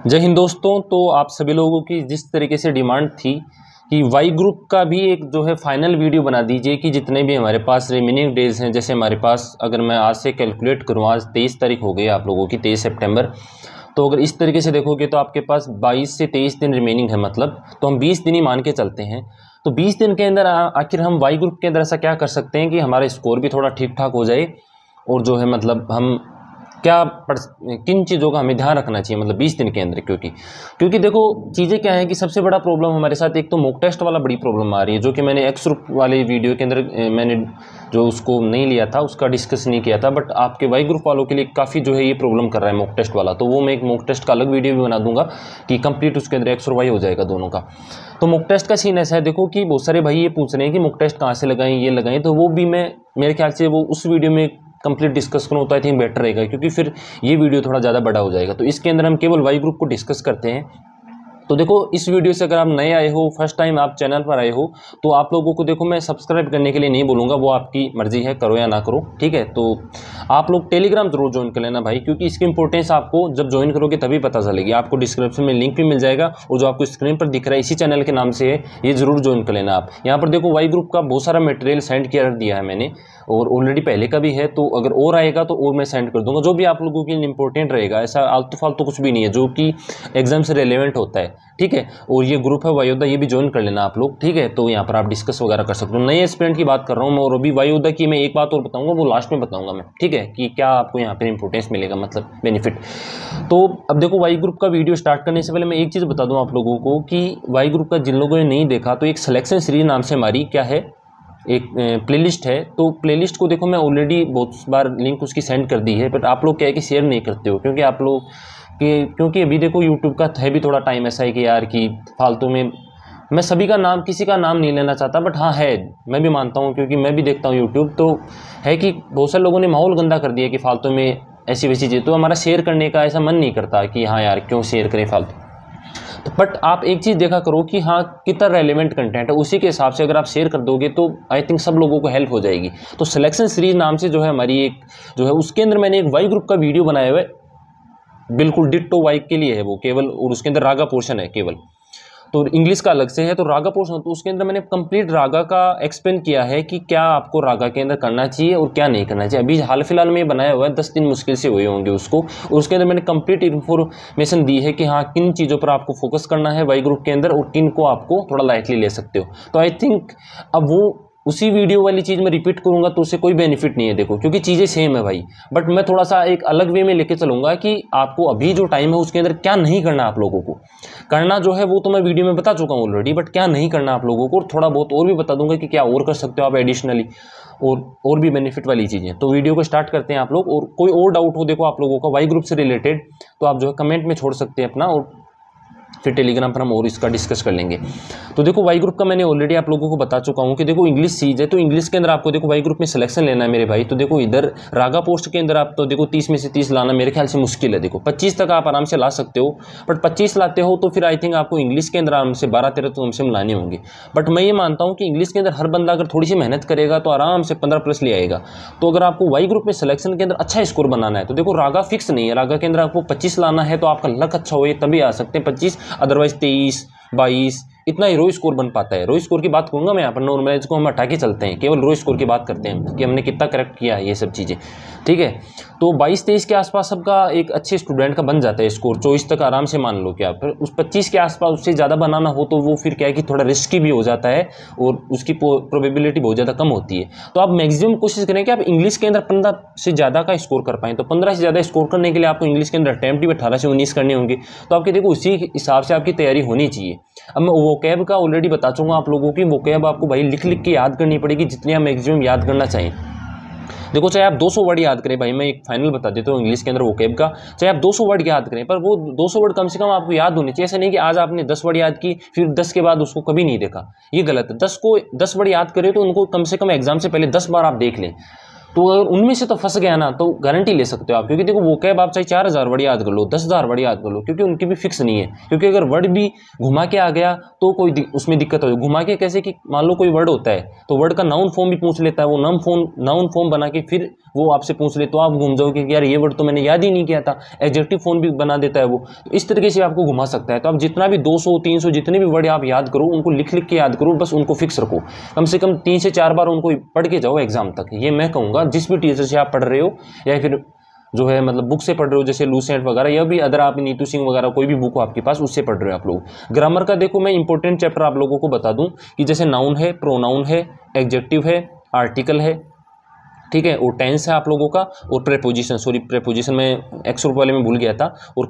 जय हिंद दोस्तों। तो आप सभी लोगों की जिस तरीके से डिमांड थी कि वाई ग्रुप का भी एक जो है फाइनल वीडियो बना दीजिए कि जितने भी हमारे पास रिमेनिंग डेज हैं, जैसे हमारे पास अगर मैं आज से कैलकुलेट करूँ, आज 23 तारीख हो गई आप लोगों की, 23 सितंबर। तो अगर इस तरीके से देखोगे तो आपके पास 22 से 23 दिन रिमेनिंग है, मतलब तो हम 20 दिन ही मान के चलते हैं। तो 20 दिन के अंदर आखिर हम वाई ग्रुप के अंदर ऐसा क्या कर सकते हैं कि हमारा स्कोर भी थोड़ा ठीक ठाक हो जाए, और जो है मतलब हम क्या किन चीज़ों का हमें ध्यान रखना चाहिए मतलब 20 दिन के अंदर। क्योंकि देखो चीज़ें क्या है कि सबसे बड़ा प्रॉब्लम हमारे साथ एक तो मॉक टेस्ट वाला बड़ी प्रॉब्लम आ रही है, जो कि मैंने एक्स ग्रुप वाले वीडियो के अंदर मैंने जो उसको नहीं लिया था, उसका डिस्कस नहीं किया था, बट आपके वाई ग्रुप वालों के लिए काफ़ी जो है ये प्रॉब्लम कर रहा है मॉक टेस्ट वाला। तो वो मैं एक मॉक टेस्ट का अलग वीडियो भी बना दूंगा कि कंप्लीट उसके अंदर एक्स और वाई हो जाएगा दोनों का। तो मॉक टेस्ट का सीन ऐसा है, देखो कि बहुत सारे भाई ये पूछ रहे हैं कि मॉक टेस्ट कहाँ से लगाएं, ये लगाएं, तो वो भी मैं मेरे ख्याल से वो उस वीडियो में कंप्लीट डिस्कस करूँ तो आई थिंक बेटर रहेगा, क्योंकि फिर ये वीडियो थोड़ा ज़्यादा बड़ा हो जाएगा। तो इसके अंदर हम केवल वाई ग्रुप को डिस्कस करते हैं। तो देखो इस वीडियो से अगर आप नए आए हो, फर्स्ट टाइम आप चैनल पर आए हो, तो आप लोगों को देखो मैं सब्सक्राइब करने के लिए नहीं बोलूँगा, वो आपकी मर्जी है, करो या ना करो, ठीक है। तो आप लोग टेलीग्राम जरूर ज्वाइन कर लेना भाई, क्योंकि इसकी इंपॉर्टेंस आपको जब ज्वाइन करोगे तभी पता चलेगी। आपको डिस्क्रिप्शन में लिंक भी मिल जाएगा, और जो आपको स्क्रीन पर दिख रहा है इसी चैनल के नाम से है, ये जरूर ज्वाइन कर लेना आप। यहाँ पर देखो वाई ग्रुप का बहुत सारा मटेरियल सेंड किया दिया है मैंने, और ऑलरेडी पहले का भी है, तो अगर और आएगा तो और मैं सेंड कर दूंगा, जो भी आप लोगों के लिए इंपॉर्टेंट रहेगा। ऐसा आलतू फालतू कुछ भी नहीं है, जो कि एग्जाम से रेलेवेंट होता है, ठीक है। और ये ग्रुप है वाई योद्धा, ये भी ज्वाइन कर लेना आप लोग, ठीक है। तो यहाँ पर आप डिस्कस वगैरह कर सकते हो। नए एस्पिरेंट की बात कर रहा हूँ मैं, और अभी वाई योद्धा की मैं एक बात और बताऊंगा, वो लास्ट में बताऊंगा मैं, ठीक है, कि क्या आपको यहाँ पर इंपॉर्टेंस मिलेगा, मतलब बेनिफिट। तो अब देखो वाई ग्रुप का वीडियो स्टार्ट करने से पहले मैं एक चीज़ बता दूँ आप लोगों को कि वाई ग्रुप का जिन लोगों ने नहीं देखा, तो एक सिलेक्शन सीरीज नाम से हमारी क्या है, एक प्लेलिस्ट है। तो प्लेलिस्ट को देखो मैं ऑलरेडी बहुत बार लिंक उसकी सेंड कर दी है, बट आप लोग क्या है कि शेयर नहीं करते हो, क्योंकि आप लोग क्योंकि अभी देखो यूट्यूब का है भी थोड़ा टाइम ऐसा है कि यार कि फालतू में मैं सभी का नाम, किसी का नाम नहीं लेना चाहता, बट हाँ है, मैं भी मानता हूँ, क्योंकि मैं भी देखता हूँ यूट्यूब, तो है कि बहुत सारे लोगों ने माहौल गंदा कर दिया कि फालतू में ऐसी वैसी चीज़, तो हमारा शेयर करने का ऐसा मन नहीं करता कि हाँ यार क्यों शेयर करें फालतू। तो बट आप एक चीज़ देखा करो कि हाँ कितना रेलेवेंट कंटेंट है, उसी के हिसाब से अगर आप शेयर कर दोगे तो आई थिंक सब लोगों को हेल्प हो जाएगी। तो सिलेक्शन सीरीज नाम से जो है हमारी एक जो है, उसके अंदर मैंने एक वाई ग्रुप का वीडियो बनाया हुआ है, बिल्कुल डिट्टो वाई के लिए है वो केवल, और उसके अंदर रागा पोर्शन है केवल, तो इंग्लिश का अलग से है। तो रागा पोर्शन, तो उसके अंदर मैंने कंप्लीट रागा का एक्सप्लेन किया है कि क्या आपको रागा के अंदर करना चाहिए और क्या नहीं करना चाहिए। अभी हाल फिलहाल में बनाया हुआ है, 10 दिन मुश्किल से हुए होंगे उसको, और उसके अंदर मैंने कंप्लीट इन्फॉर्मेशन दी है कि हाँ किन चीज़ों पर आपको फोकस करना है वाई ग्रुप के अंदर, और किन को आपको थोड़ा लाइटली ले सकते हो। तो आई थिंक अब वो उसी वीडियो वाली चीज़ में रिपीट करूंगा तो उससे कोई बेनिफिट नहीं है, देखो क्योंकि चीज़ें सेम है भाई, बट मैं थोड़ा सा एक अलग वे में लेके चलूंगा कि आपको अभी जो टाइम है उसके अंदर क्या नहीं करना आप लोगों को। करना जो है वो तो मैं वीडियो में बता चुका हूँ ऑलरेडी, बट क्या नहीं करना आप लोगों को, और थोड़ा बहुत और भी बता दूंगा कि क्या और कर सकते हो आप एडिशनली, और भी बेनिफिट वाली चीज़ें। तो वीडियो को स्टार्ट करते हैं आप लोग, और कोई और डाउट हो देखो आप लोगों का वाई ग्रुप से रिलेटेड, तो आप जो है कमेंट में छोड़ सकते हैं अपना, और फिर टेलीग्राम पर हम और इसका डिस्कस कर लेंगे। तो देखो वाई ग्रुप का मैंने ऑलरेडी आप लोगों को बता चुका हूँ कि देखो इंग्लिश सीरीज है, तो इंग्लिश के अंदर आपको देखो वाई ग्रुप में सिलेक्शन लेना है मेरे भाई। तो देखो इधर रागा पोस्ट के अंदर आप तो देखो 30 में से 30 लाना मेरे ख्याल से मुश्किल है, देखो 25 तक आप आराम से ला सकते हो, बट 25 लाते हो तो फिर आई थिंक आपको इंग्लिश के अंदर आराम से 12-13 तो हमसे लाने होंगे। बट मैं ये मानता हूँ कि इंग्लिश के अंदर हर बंदा अगर थोड़ी सी मेहनत करेगा तो आराम से 15+ ले आएगा। तो अगर आपको वाई ग्रुप में सिलेक्शन के अंदर अच्छा स्कोर बनाना है, तो देखो रागा फिक्स नहीं है, रागा के अंदर आपको 25 लाना है, तो आपका लक अच्छा हो तभी आ सकते हैं 25, अदरवाइज 23, 22 इतना ही रो स्कोर बन पाता है। रो स्कोर की बात करूंगा मैं यहाँ पर, नॉर्मलाइज को हम हटा के चलते हैं, केवल रो स्कोर की बात करते हैं कि हमने कितना करेक्ट किया है ये सब चीज़ें, ठीक है। तो 22-23 के आसपास सबका एक अच्छे स्टूडेंट का बन जाता है स्कोर, 24 तक आराम से मान लो क्या, फिर उस 25 के आसपास उससे ज़्यादा बनाना हो तो वो फिर क्या है कि थोड़ा रिस्की भी हो जाता है, और उसकी प्रोबेबिलिटी बहुत ज़्यादा कम होती है। तो आप मैक्सिमम कोशिश करें कि आप इंग्लिश के अंदर 15 से ज़्यादा का स्कोर कर पाएँ। तो 15 से ज़्यादा स्कोर करने के लिए आपको इंग्लिश के अंदर अटैम्प्ट भी 18 से 19 करने होंगे। तो आपके देखो उसी हिसाब से आपकी तैयारी होनी चाहिए। अब मैं वोकैब का ऑलरेडी बता चुका आप लोगों की, वोकैब आपको भाई लिख लिख के याद करनी पड़ेगी, जितनी आप मैक्सिमम याद करना चाहिए। देखो चाहे आप 200 वर्ड याद करें, भाई मैं एक फाइनल बता देता हूँ इंग्लिश के अंदर वोकैब का, चाहे आप 200 वर्ड याद करें, पर वो 200 वर्ड कम से कम आपको याद होने चाहिए। ऐसा नहीं कि आज आपने 10 वर्ड याद की फिर 10 के बाद उसको कभी नहीं देखा, ये गलत है। 10 वर्ड याद करें तो उनको कम से कम एग्जाम से पहले 10 बार आप देख लें, तो अगर उनमें से तो फंस गया ना, तो गारंटी ले सकते हो आप, क्योंकि देखो वो कैब आप चाहे 4000 वर्ड याद कर लो, 10,000 वर्ड याद कर लो, क्योंकि उनकी भी फिक्स नहीं है। क्योंकि अगर वर्ड भी घुमा के आ गया तो कोई उसमें दिक्कत हो। घुमा के कैसे कि मान लो कोई वर्ड होता है तो वर्ड का नाउन फॉर्म भी पूछ लेता है, वो नाउन फॉर्म बना के फिर वो आपसे पूछ ले, तो आप घूम जाओगे कि यार ये वर्ड तो मैंने याद ही नहीं किया था। एडजेक्टिव फॉर्म भी बना देता है वो, तो इस तरीके से आपको घुमा सकता है। तो आप जितना भी 200 300 जितने भी वर्ड आप याद करो, उनको लिख लिख के याद करो, बस उनको फिक्स रखो। कम से कम 3 से 4 बार उनको पढ़ के जाओ एग्जाम तक। ये मैं कहूँगा जिस भी टीचर से आप पढ़ रहे हो, या फिर जो है मतलब बुक से पढ़ रहे हो, जैसे लूसेंट वगैरह, या भी अदर आप नीतू सिंह वगैरह कोई भी बुक हो आपके पास, उससे पढ़ रहे हो आप लोग। ग्रामर का देखो मैं इंपॉर्टेंट चैप्टर आप लोगों को बता दूं कि जैसे नाउन है, प्रोनाउन है, एडजेक्टिव है, आर्टिकल है, ठीक है, और टेंस है आप लोगों का, और प्रेपोजिशन, सॉरी प्रेपोजिशन में एक्स ग्रुप वाले में भूल गया था, और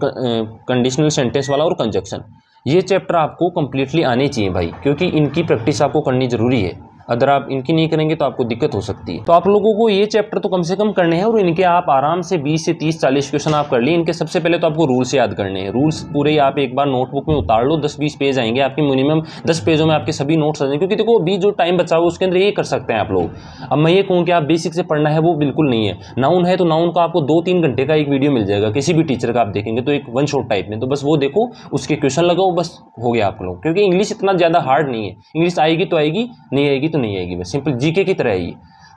कंडीशनल सेंटेंस वाला, और कंजक्शन। ये चैप्टर आपको कंप्लीटली आने चाहिए भाई, क्योंकि इनकी प्रैक्टिस आपको करनी जरूरी है। अगर आप इनकी नहीं करेंगे तो आपको दिक्कत हो सकती है। तो आप लोगों को ये चैप्टर तो कम से कम करने हैं, और इनके आप आराम से 20 से 30 40 क्वेश्चन आप कर लिए। इनके सबसे पहले तो आपको रूल्स याद करने हैं। रूल्स पूरे आप एक बार नोटबुक में उतार लो, 10-20 पेज आएंगे आपके, मिनिमम 10 पेजों में आपके सभी नोट्स आ जाएंगे। क्योंकि देखो अभी जो टाइम बचा हुआ उसके अंदर ये कर सकते हैं आप लोग। अब मैं ये कहूँ कि आप बेसिक से पढ़ना है, वो बिल्कुल नहीं है। नाउन है तो नाउन का आपको 2-3 घंटे का एक वीडियो मिल जाएगा किसी भी टीचर का, आप देखेंगे तो एक वन शॉट टाइप में, तो बस वो देखो, उसके क्वेश्चन लगाओ, बस हो गया आप लोग। क्योंकि इंग्लिश इतना ज़्यादा हार्ड नहीं है, इंग्लिश आएगी तो आएगी, नहीं आएगी तो नहीं आएगी, बस सिंपल जीके की तरह है ये।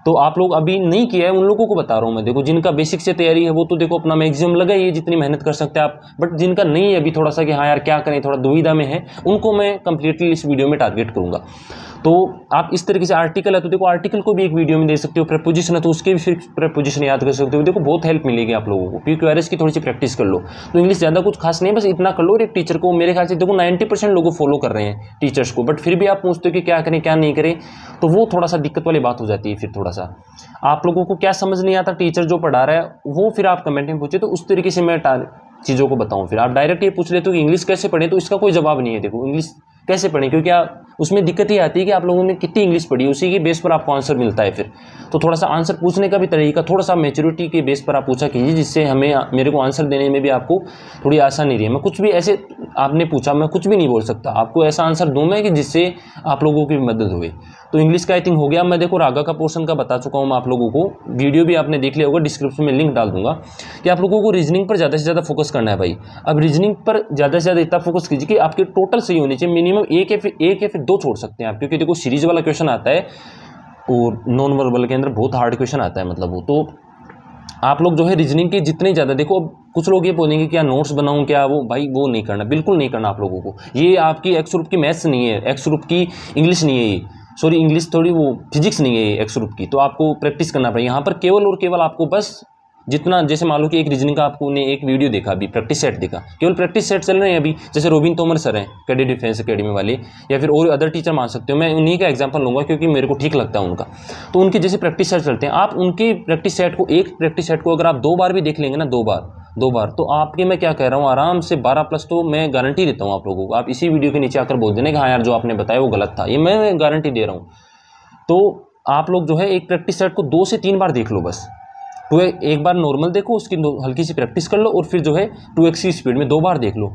तो आप लोग अभी नहीं किया है उन लोगों को बता रहा हूँ मैं। देखो जिनका बेसिक से तैयारी है वो तो देखो अपना मैक्सिमम लगाइए, जितनी मेहनत कर सकते हैं आप। बट जिनका नहीं है अभी थोड़ा सा कि हाँ यार क्या करें, थोड़ा दुविधा में है, उनको मैं कंप्लीटली इस वीडियो में टारगेट करूँगा। तो आप इस तरीके से, आर्टिकल है तो देखो आर्टिकल को भी एक वीडियो में दे सकते हो, प्रेपोजिशन है तो उसके भी फिर प्रेपोजिशन याद कर सकते हो। देखो बहुत हेल्प मिलेगी आप लोगों को। PQRS की थोड़ी सी प्रैक्टिस कर लो, तो इंग्लिश ज़्यादा कुछ खास नहीं, बस इतना कर लो। और एक टीचर को मेरे ख्याल से देखो 90% लोग फॉलो कर रहे हैं टीचर्स को, बट फिर भी आप पूछते हो कि क्या करें क्या नहीं करें, तो वो थोड़ा सा दिक्कत वाली बात हो जाती है। फिर थोड़ा सा आप लोगों को क्या समझ नहीं आता, टीचर जो पढ़ा रहा है वो फिर आप कमेंट में पूछे, तो उस तरीके से मैं चीज़ों को बताऊँ। फिर आप डायरेक्ट ये पूछ लेते हो कि इंग्लिश कैसे पढ़ें, तो इसका कोई जवाब नहीं है। देखो इंग्लिश कैसे पढ़ें, क्योंकि आप उसमें दिक्कत ही आती है कि आप लोगों ने कितनी इंग्लिश पढ़ी, उसी के बेस पर आपको आंसर मिलता है। फिर तो थोड़ा सा आंसर पूछने का भी तरीका थोड़ा सा मैच्योरिटी के बेस पर आप पूछा कीजिए, जिससे मेरे को आंसर देने में भी आपको थोड़ी आसानी रही है। मैं कुछ भी ऐसे आपने पूछा, मैं कुछ भी नहीं बोल सकता, आपको ऐसा आंसर दूँ मैं कि जिससे आप लोगों की मदद हुए। तो इंग्लिश का आई थिंक हो गया। मैं देखो रागा का पोर्शन का बता चुका हूँ मैं आप लोगों को, वीडियो भी आपने देख लिया होगा, डिस्क्रिप्शन में लिंक डाल दूंगा, कि आप लोगों को रीजनिंग पर ज़्यादा से ज़्यादा फोकस करना है भाई। अब रीजनिंग पर ज़्यादा से ज़्यादा इतना फोकस कीजिए कि आपके टोटल सही होनी चाहिए, मिनिमम एक या फिर 2 छोड़ सकते हैं आप, क्योंकि देखो सीरीज वाला क्वेश्चन आता है और नॉन वर्बल के अंदर बहुत हार्ड क्वेश्चन आता है, मतलब वो तो आप लोग जो है रीजनिंग के जितने ज़्यादा देखो। अब कुछ लोग ये बोलेंगे क्या नोट्स बनाऊं क्या, वो भाई वो नहीं करना, बिल्कुल नहीं करना आप लोगों को। ये आपकी एक्स ग्रुप की मैथ्स नहीं है, एक्स ग्रुप की इंग्लिश नहीं है ये, सॉरी इंग्लिश थोड़ी वो फिजिक्स नहीं है ये एक्स ग्रुप की। तो आपको प्रैक्टिस करना पड़ेगा यहाँ पर केवल और केवल आपको बस जितना, जैसे मान लो कि एक रीजनिंग का आपको ने एक वीडियो देखा, अभी प्रैक्टिस सेट देखा, केवल प्रैक्टिस सेट चल रहे हैं अभी। जैसे रोबिन तोमर सर हैं कैडेट डिफेंस एकेडमी वाले, या फिर और अदर टीचर मान सकते हो, मैं उन्हीं का एग्जांपल लूँगा क्योंकि मेरे को ठीक लगता है उनका। तो उनके जैसे प्रैक्टिस सेट चलते हैं, आप उनके प्रैक्टिस सेट को, एक प्रैक्टिस सेट को अगर आप 2 बार भी देख लेंगे ना, 2 बार, तो आपके, मैं क्या कह रहा हूँ, आराम से 12+ तो मैं गारंटी देता हूँ आप लोगों को। आप इसी वीडियो के नीचे आकर बोल देना कि हाँ यार जो आपने बताया वो गलत था, ये मैं गारंटी दे रहा हूँ। तो आप लोग जो है एक प्रैक्टिस सेट को 2 से 3 बार देख लो बस। तो एक बार नॉर्मल देखो, उसकी हल्की सी प्रैक्टिस कर लो, और फिर जो है 2x की स्पीड में 2 बार देख लो।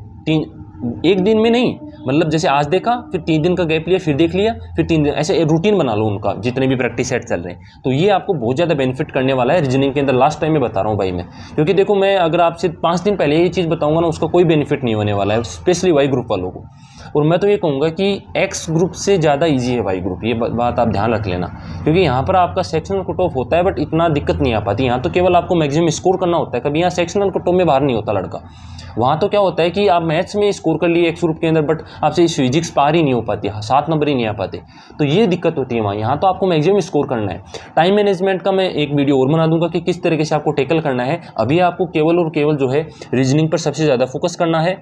एक दिन में नहीं, मतलब जैसे आज देखा, फिर 3 दिन का गैप लिया, फिर देख लिया, फिर 3 दिन, ऐसे रूटीन बना लो उनका, जितने भी प्रैक्टिस सेट चल रहे हैं। तो ये आपको बहुत ज़्यादा बेनिफिट करने वाला है रीजनिंग के अंदर। लास्ट टाइम में बता रहा हूँ भाई मैं, क्योंकि देखो मैं अगर आपसे 5 दिन पहले ये चीज़ बताऊँगा ना, उसका कोई बेनिफिट नहीं होने वाला है, स्पेशली वाई ग्रुप वालों को। और मैं तो ये कहूँगा कि एक्स ग्रुप से ज़्यादा ईजी है वाई ग्रुप, ये बात आप ध्यान रख लेना। क्योंकि यहाँ पर आपका सेक्शनल कट ऑफ होता है, बट इतना दिक्कत नहीं आ पाती। यहाँ तो केवल आपको मैक्सिमम स्कोर करना होता है, कभी यहाँ सेक्शनल कट ऑफ में बाहर नहीं होता लड़का। वहाँ तो क्या होता है कि आप मैथ्स में स्कोर कर लिए एक्स ग्रुप के अंदर, बट आपसे फिजिक्स पार ही नहीं हो पाती, 7 नंबर ही नहीं आ पाते, तो ये दिक्कत होती है वहाँ। यहाँ तो आपको मैक्सिमम स्कोर करना है। टाइम मैनेजमेंट का मैं एक वीडियो और बना दूंगा कि किस तरीके से आपको टैकल करना है। अभी आपको केवल और केवल जो है रीजनिंग पर सबसे ज़्यादा फोकस करना है।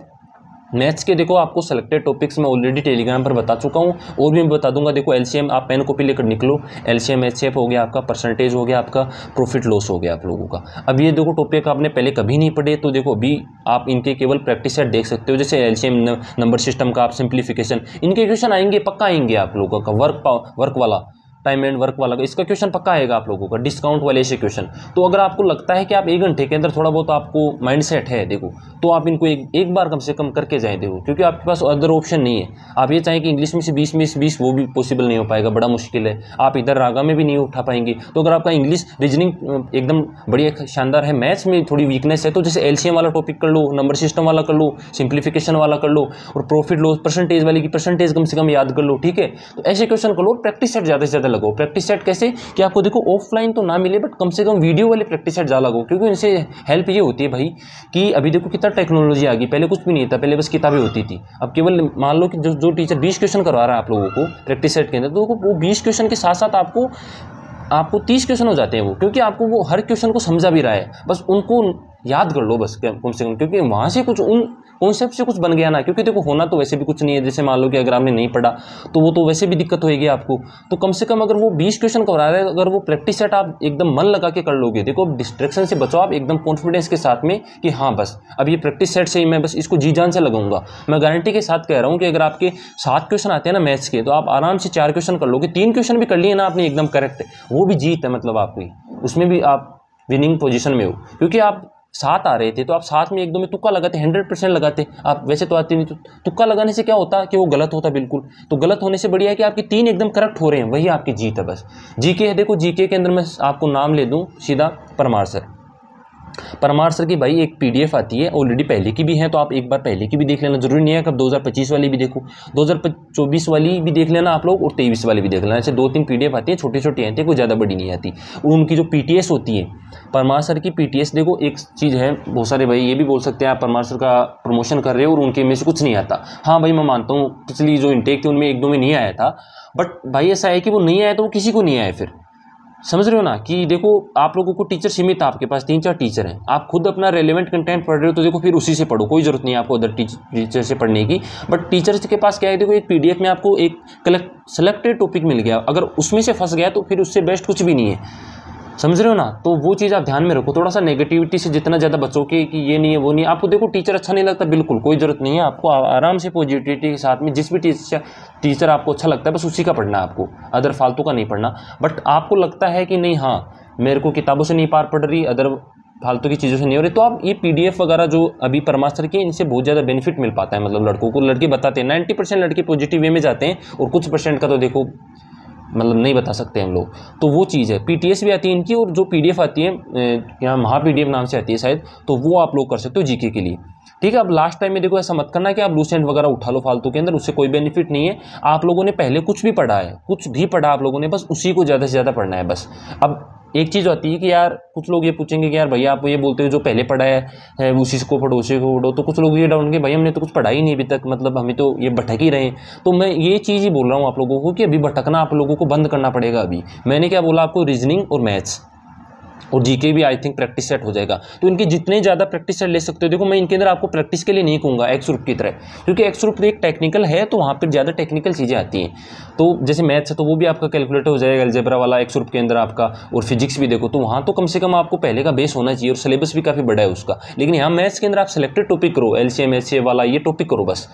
मैथ्स के देखो आपको सेलेक्टेड टॉपिक्स मैं ऑलरेडी टेलीग्राम पर बता चुका हूँ, और भी मैं बता दूंगा। देखो एलसीएम आप पेन कॉपी लेकर निकलो, एलसीएम एचसीएफ हो गया आपका, परसेंटेज हो गया आपका, प्रॉफिट लॉस हो गया आप लोगों का। अब ये देखो टॉपिक आपने पहले कभी नहीं पढ़े, तो देखो अभी आप इनके केवल प्रैक्टिस सेट देख सकते हो। जैसे एलसीएम नंबर सिस्टम का, आप सिंप्लीफिकेशन, इनके क्वेश्चन आएंगे, पक्का आएंगे आप लोगों का। वर्क वाला टाइम एंड वर्क वाला, इसका क्वेश्चन पक्का आएगा आप लोगों का, डिस्काउंट वाले ऐसे क्वेश्चन। तो अगर आपको लगता है कि आप 1 घंटे के अंदर थोड़ा बहुत आपको माइंडसेट है देखो, तो आप इनको एक बार कम से कम करके जाएं देखो, क्योंकि आपके पास अदर ऑप्शन नहीं है। आप ये चाहें कि इंग्लिश में से 20 में से 20, वो भी पॉसिबल नहीं हो पाएगा, बड़ा मुश्किल है। आप इधर रागा में भी नहीं उठा पाएंगे। तो अगर आपका इंग्लिश रीजनिंग एकदम बढ़िया शानदार है, मैथ्स में थोड़ी वीकनेस है, तो जैसे एलसीएम वाला टॉपिक कर लो, नंबर सिस्टम वाला कर लो, सिंप्लीफिकेशन वाला कर लो, और प्रॉफिट लॉस परसेंटेज वाली की परसेंटेज कम से कम याद कर लो, ठीक है। तो ऐसे क्वेश्चन कर लो, प्रैक्टिस सेट ज़्यादा से ज़्यादा लगाओ। प्रैक्टिस सेट कैसे कि आपको देखो ऑफलाइन तो ना मिले, बट कम से कम वीडियो वाले प्रैक्टिस सेट ज़्यादा लगाओ, क्योंकि इनसे हेल्प ये होती है भाई कि अभी देखो कितना टेक्नोलॉजी आ गई, पहले कुछ भी नहीं था, पहले बस किताबें होती थी। अब केवल मान लो कि जो टीचर 20 क्वेश्चन करवा रहा है आप लोगों को प्रैक्टिस सेट के अंदर, तो वो 20 क्वेश्चन के साथ साथ आपको 30 क्वेश्चन हो जाते हैं वो, क्योंकि आपको वो हर क्वेश्चन को समझा भी रहा है, बस उनको याद कर लो बस कम से कम, क्योंकि वहाँ से कुछ उन कॉन्सेप्ट से कुछ बन गया ना। क्योंकि देखो होना तो वैसे भी कुछ नहीं है, जैसे मान लो कि अगर आपने नहीं पढ़ा तो वो तो वैसे भी दिक्कत होगी आपको। तो कम से कम अगर वो 20 क्वेश्चन करवा रहे हैं, अगर वो प्रैक्टिस सेट आप एकदम मन लगा के कर लोगे, देखो डिस्ट्रैक्शन से बचो आप एकदम कॉन्फिडेंस के साथ में कि हाँ बस अब ये प्रैक्टिस सेट से ही मैं बस इसको जी जान से लगाऊंगा। मैं गारंटी के साथ कह रहा हूँ कि अगर आपके 7 क्वेश्चन आते हैं ना मैथ्स के, तो आप आराम से 4 क्वेश्चन कर लोगे। 3 क्वेश्चन भी कर लिए ना आपने एकदम करेक्ट, वो भी जीत है, मतलब आपकी उसमें भी आप विनिंग पोजीशन में हो। क्योंकि आप 7 आ रहे थे तो आप 7 में 1-2 में तुक्का लगाते, 100% लगाते आप, वैसे तो आते नहीं। तो तुक्का लगाने से क्या होता कि वो गलत होता बिल्कुल। तो गलत होने से बढ़िया है कि आपके 3 एकदम करेक्ट हो रहे हैं, वही आपकी जीत है बस। जीके है, देखो जीके के अंदर मैं आपको नाम ले दूं सीधा, परमार सर। परमार सर की भाई एक पीडीएफ आती है, ऑलरेडी पहले की भी है, तो आप एक बार पहले की भी देख लेना, जरूरी नहीं है कि 2025 वाली भी देखो, 2024 वाली भी देख लेना आप लोग, और 23 वाली भी देख लेना। ऐसे 2-3 पीडीएफ आती है, छोटी छोटी आती है, कोई ज़्यादा बड़ी नहीं आती। और उनकी जो पीटीएस होती है, परमार सर की पीटीएस देखो, एक चीज़ है, बहुत सारे भाई ये भी बोल सकते हैं आप परमार सर का प्रमोशन कर रहे हो और उनके में से कुछ नहीं आता। हाँ भाई मैं मानता हूँ, पिछली जो इंटेक थी उनमें 1-2 में नहीं आया था, बट भाई ऐसा है कि वो नहीं आया तो वो किसी को नहीं आया फिर, समझ रहे हो ना। कि देखो आप लोगों को टीचर सीमित, आपके पास 3-4 टीचर हैं, आप खुद अपना रेलेवेंट कंटेंट पढ़ रहे हो, तो देखो फिर उसी से पढ़ो, कोई जरूरत नहीं है आपको अदर टीचर से पढ़ने की। बट टीचर्स के पास क्या है, देखो एक पीडीएफ में आपको एक सेलेक्टेड टॉपिक मिल गया, अगर उसमें से फंस गया तो फिर उससे बेस्ट कुछ भी नहीं है, समझ रहे हो ना। तो वो चीज़ आप ध्यान में रखो, थोड़ा सा नेगेटिविटी से जितना ज़्यादा बचोगे कि ये नहीं है वो नहीं है। आपको देखो टीचर अच्छा नहीं लगता, बिल्कुल कोई ज़रूरत नहीं है, आपको आराम से पॉजिटिविटी के साथ में जिस भी टीचर आपको अच्छा लगता है बस उसी का पढ़ना है आपको, अदर फालतू का नहीं पढ़ना। बट आपको लगता है कि नहीं हाँ मेरे को किताबों से नहीं पार पड़ रही, अदर फालतू की चीज़ों से नहीं हो रही, तो आप ये पीडीएफ वगैरह जो अभी परमार सर की, इनसे बहुत ज़्यादा बेनिफिट मिल पाता है। मतलब लड़कों को, लड़के बताते हैं 90% लड़के पॉजिटिव वे में जाते हैं, और कुछ % का तो देखो मतलब नहीं बता सकते हम लोग। तो वो चीज़ है, पीटीएस भी आती है इनकी, और जो पीडीएफ आती है यहाँ महा पीडीएफ नाम से आती है शायद, तो वो आप लोग कर सकते हो जीके के लिए, ठीक है। अब लास्ट टाइम में देखो ऐसा मत करना कि आप लूसेंट वगैरह उठा लो फालतू के अंदर, उससे कोई बेनिफिट नहीं है। आप लोगों ने पहले कुछ भी पढ़ा है, कुछ भी पढ़ा आप लोगों ने, बस उसी को ज़्यादा से ज़्यादा पढ़ना है बस। अब एक चीज़ आती है कि यार कुछ लोग ये पूछेंगे कि यार भैया आप ये बोलते हो जो पहले पढ़ा है उसी को पढ़ो, उसी को पढ़ो, तो कुछ लोग ये डाउट कि भाई हमने तो कुछ पढ़ा ही नहीं अभी तक, मतलब हमें तो ये भटक ही रहे हैं। तो मैं ये चीज़ ही बोल रहा हूँ आप लोगों को कि अभी भटकना आप लोगों को बंद करना पड़ेगा। अभी मैंने क्या बोला आपको, रीजनिंग और मैथ्स और जीके भी आई थिंक प्रैक्टिस सेट हो जाएगा। तो इनके जितने ज़्यादा प्रैक्टिस सेट ले सकते हो, देखो मैं इनके अंदर आपको प्रैक्टिस के लिए नहीं कहूँगा एक्स ग्रुप की तरह, क्योंकि एक्स ग्रुप एक टेक्निकल है, तो वहाँ पर ज़्यादा टेक्निकल चीज़ें आती हैं। तो जैसे मैथ्स है तो वो भी आपका कैलकुलेटर हो जाएगा, अलजेब्रा वाला एक्स ग्रुप के अंदर आपका, और फिजिक्स भी देखो, तो वहाँ तो कम से कम आपको पहले का बेस होना चाहिए, और सिलेबस भी काफ़ी बड़ा है उसका। लेकिन यहाँ मैथ्स के अंदर आप सेलेक्टेड टॉपिक करो, एलसीएम एचसीएफ वाला ये टॉपिक करो बस।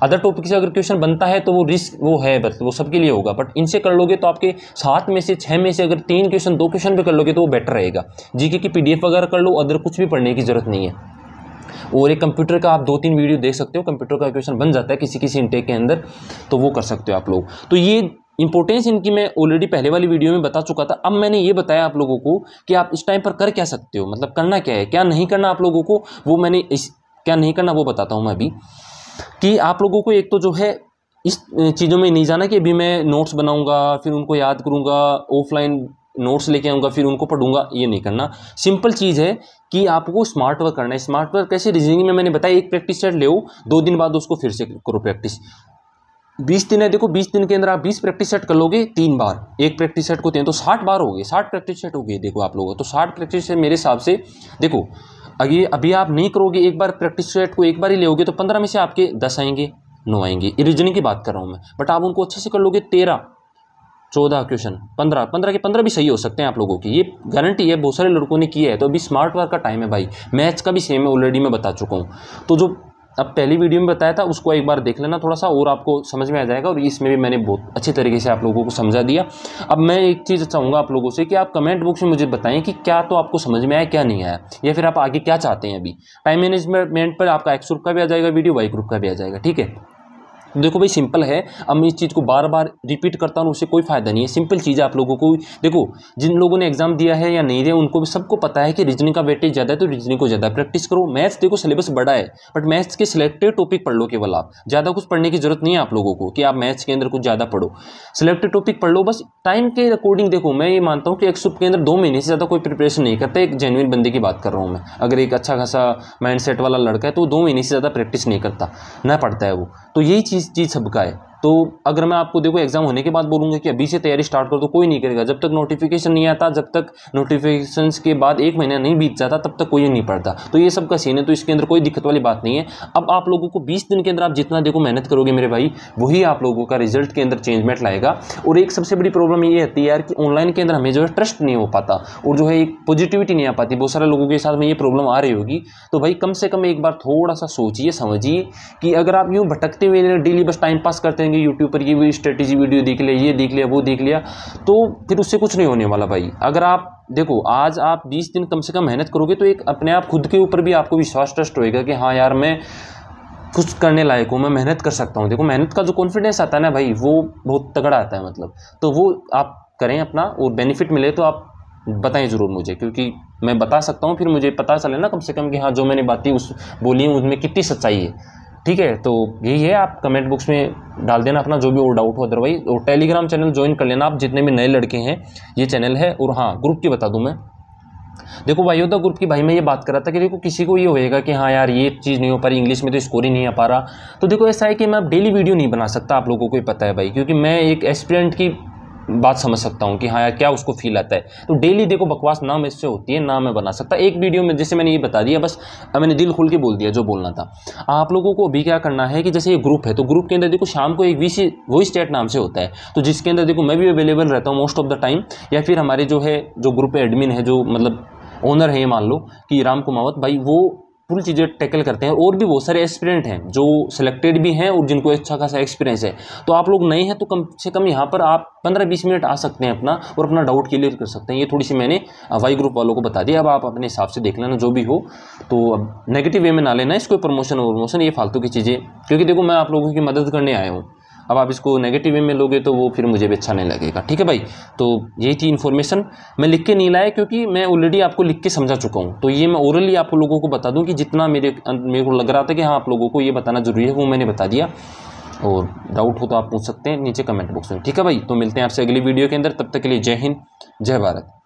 अदर टॉपिक से अगर क्वेश्चन बनता है तो वो रिस्क वो है, बस वो सबके लिए होगा। बट इनसे कर लोगे तो आपके 7 में से 6 में से अगर 3 क्वेश्चन 2 क्वेश्चन भी कर लोगे तो वो बेटर रहेगा। जीके की पीडीएफ वगैरह कर लो, अदर कुछ भी पढ़ने की जरूरत नहीं है। और एक कंप्यूटर का आप 2-3 वीडियो देख सकते हो, कंप्यूटर का क्वेश्चन बन जाता है किसी इंटेक के अंदर, तो वो कर सकते हो आप लोग। तो ये इंपॉर्टेंस इनकी मैं ऑलरेडी पहले वाली वीडियो में बता चुका था। अब मैंने ये बताया आप लोगों को कि आप इस टाइम पर कर क्या सकते हो, मतलब करना क्या है, क्या नहीं करना आप लोगों को, वो मैंने क्या नहीं करना वो बताता हूँ मैं अभी। कि आप लोगों को एक तो जो है इस चीज़ों में नहीं जाना कि अभी मैं नोट्स बनाऊंगा फिर उनको याद करूंगा, ऑफलाइन नोट्स लेके आऊँगा फिर उनको पढ़ूंगा, ये नहीं करना। सिंपल चीज़ है कि आपको स्मार्ट वर्क करना है। स्मार्ट वर्क कैसे, रीजनिंग में मैंने बताया एक प्रैक्टिस सेट ले 2 दिन बाद उसको फिर से करो प्रैक्टिस। 20 दिन है, देखो 20 दिन के अंदर आप 20 प्रैक्टिस सेट कर लोगे 3 बार, एक प्रैक्टिस सेट को 3 तो 60 बार हो गए, 60 प्रैक्टिस सेट हो गए। देखो आप लोगों तो 60 प्रैक्टिस सेट मेरे हिसाब से, देखो अभी आप नहीं करोगे, एक बार प्रैक्टिस सेट को एक बार ही लेओगे तो 15 में से आपके 10 आएंगे 9 आएंगे, रीजनिंग की बात कर रहा हूँ मैं। बट आप उनको अच्छे से कर लोगे 13-14 क्वेश्चन, 15 के 15 भी सही हो सकते हैं आप लोगों की, ये गारंटी है, बहुत सारे लड़कों ने किया है। तो अभी स्मार्ट वर्क का टाइम है भाई। मैथ्स का भी सेम है, ऑलरेडी मैं बता चुका हूँ। तो जो अब पहली वीडियो में बताया था, उसको एक बार देख लेना थोड़ा सा, और आपको समझ में आ जाएगा। और इसमें भी मैंने बहुत अच्छी तरीके से आप लोगों को समझा दिया। अब मैं एक चीज़ चाहूँगा आप लोगों से कि आप कमेंट बॉक्स में मुझे बताएं कि क्या तो आपको समझ में आया, क्या नहीं आया, या फिर आप आगे क्या चाहते हैं। अभी टाइम मैनेजमेंट पर आपका एक्स ग्रुप का भी आ जाएगा वीडियो, वाई ग्रुप का भी आ जाएगा, ठीक है। देखो भाई सिंपल है, अब मैं इस चीज़ को बार बार रिपीट करता हूँ, उससे कोई फ़ायदा नहीं है। सिंपल चीज़ है, आप लोगों को देखो, जिन लोगों ने एग्जाम दिया है या नहीं दिया उनको भी सबको पता है कि रीजनिंग का वेटेज ज़्यादा है, तो रीजनिंग को ज़्यादा प्रैक्टिस करो। मैथ्स देखो सिलेबस बड़ा है, बट मैथ्स के सिलेक्टेड टॉपिक पढ़ लो केवल, आप ज़्यादा कुछ पढ़ने की जरूरत नहीं है आप लोगों को कि आप मैथ्स के अंदर कुछ ज़्यादा पढ़ो। सिलेक्टेड टॉपिक पढ़ लो बस, टाइम के अकॉर्डिंग। देखो मैं ये मानता हूँ कि एक्स ग्रुप के अंदर 2 महीने से ज़्यादा कोई प्रिपरेशन नहीं करता। एक जेन्युइन बंदे की बात कर रहा हूँ मैं, अगर एक अच्छा खासा माइंड सेट वाला लड़का है तो 2 महीने से ज़्यादा प्रैक्टिस नहीं करता, ना पढ़ता है वो। तो यही चीज़ सबका है। तो अगर मैं आपको देखो एग्जाम होने के बाद बोलूँगा कि अभी से तैयारी स्टार्ट कर दो, कोई नहीं करेगा। जब तक नोटिफिकेशन नहीं आता, जब तक नोटिफिकेशंस के बाद 1 महीना नहीं बीत जाता, तब तक कोई नहीं पढ़ता। तो ये सब का सीन है, तो इसके अंदर कोई दिक्कत वाली बात नहीं है। अब आप लोगों को 20 दिन के अंदर आप जितना देखो मेहनत करोगे मेरे भाई, वही आप लोगों का रिजल्ट के अंदर चेंजमेंट लाएगा। और एक सबसे बड़ी प्रॉब्लम ये आती है यार कि ऑनलाइन के अंदर हमें जो है ट्रस्ट नहीं हो पाता, और जो है एक पॉजिटिविटी नहीं आ पाती। बहुत सारे लोगों के साथ में ये प्रॉब्लम आ रही होगी। तो भाई कम से कम एक बार थोड़ा सा सोचिए, समझिए कि अगर आप यूँ भटकते हुए डेली बस टाइम पास करते रहेंगे, यूट्यूब पर ये स्ट्रेटेजी वीडियो देख लिया, ये देख लिया, वो देख लिया, तो फिर उससे कुछ नहीं होने वाला भाई। अगर आप देखो आज आप 20 दिन कम से कम मेहनत करोगे, तो एक अपने आप खुद के ऊपर भी आपको विश्वास ट्रस्ट होएगा कि हाँ यार मैं कुछ करने लायक हूँ, मैं मेहनत कर सकता हूँ। देखो मेहनत का जो कॉन्फिडेंस आता है ना भाई, वो बहुत तगड़ा आता है मतलब। तो वो आप करें अपना, और बेनिफिट मिले तो आप बताएं ज़रूर मुझे, क्योंकि मैं बता सकता हूँ, फिर मुझे पता चले ना कम से कम कि हाँ जो मैंने बातें बोली हैं उनमें कितनी सच्चाई है। ठीक है, तो यही है, आप कमेंट बॉक्स में डाल देना अपना जो भी और डाउट हो अदरवाइज। और टेलीग्राम चैनल ज्वाइन कर लेना आप, जितने भी नए लड़के हैं, ये चैनल है। और हाँ, ग्रुप की बता दूं मैं, देखो वायोदा ग्रुप की भाई मैं ये बात कर रहा था कि देखो किसी को ये होएगा कि हाँ यार ये चीज़ नहीं हो पा रही, इंग्लिश में तो स्कोर ही नहीं आ पा रहा। तो देखो ऐसा है कि मैं अब डेली वीडियो नहीं बना सकता, आप लोगों को ही पता है भाई, क्योंकि मैं एक एस्पिरेंट की बात समझ सकता हूँ कि हाँ यार क्या उसको फील आता है। तो डेली देखो बकवास ना मुझसे होती है, ना मैं बना सकता एक वीडियो में। जैसे मैंने ये बता दिया, बस मैंने दिल खोल के बोल दिया जो बोलना था। आप लोगों को अभी क्या करना है कि जैसे ये ग्रुप है, तो ग्रुप के अंदर देखो शाम को एक वॉइस चैट नाम से होता है, तो जिसके अंदर देखो मैं भी अवेलेबल रहता हूँ मोस्ट ऑफ द टाइम। या फिर हमारे जो है जो ग्रुप एडमिन है, जो मतलब ओनर है, ये मान लो कि राम कुमावत भाई, वो पूरी चीज़ें टैकल करते हैं। और भी बहुत सारे एस्पिरेंट हैं जो सिलेक्टेड भी हैं और जिनको अच्छा खासा एक्सपीरियंस है। तो आप लोग नए हैं तो कम से कम यहाँ पर आप 15-20 मिनट आ सकते हैं अपना, और अपना डाउट क्लियर कर सकते हैं। ये थोड़ी सी मैंने वाई ग्रुप वालों को बता दिया। अब आप अपने हिसाब से देख लेना जो भी हो। तो अब नेगेटिव वे में ना लेना इसको, प्रमोशन ये फालतू की चीज़ें, क्योंकि देखो मैं आप लोगों की मदद करने आया हूँ। अब आप इसको नेगेटिव वे में लोगे तो वो फिर मुझे भी अच्छा नहीं लगेगा। ठीक है भाई, तो यही थी इन्फॉर्मेशन। मैं लिख के नहीं लाया क्योंकि मैं ऑलरेडी आपको लिख के समझा चुका हूँ। तो ये मैं ओरली आप लोगों को बता दूँ कि जितना मेरे को लग रहा था कि हाँ आप लोगों को ये बताना जरूरी है, वो मैंने बता दिया। और डाउट हो तो आप पूछ सकते हैं नीचे कमेंट बॉक्स में। ठीक है भाई, तो मिलते हैं आपसे अगली वीडियो के अंदर। तब तक के लिए जय हिंद, जय भारत।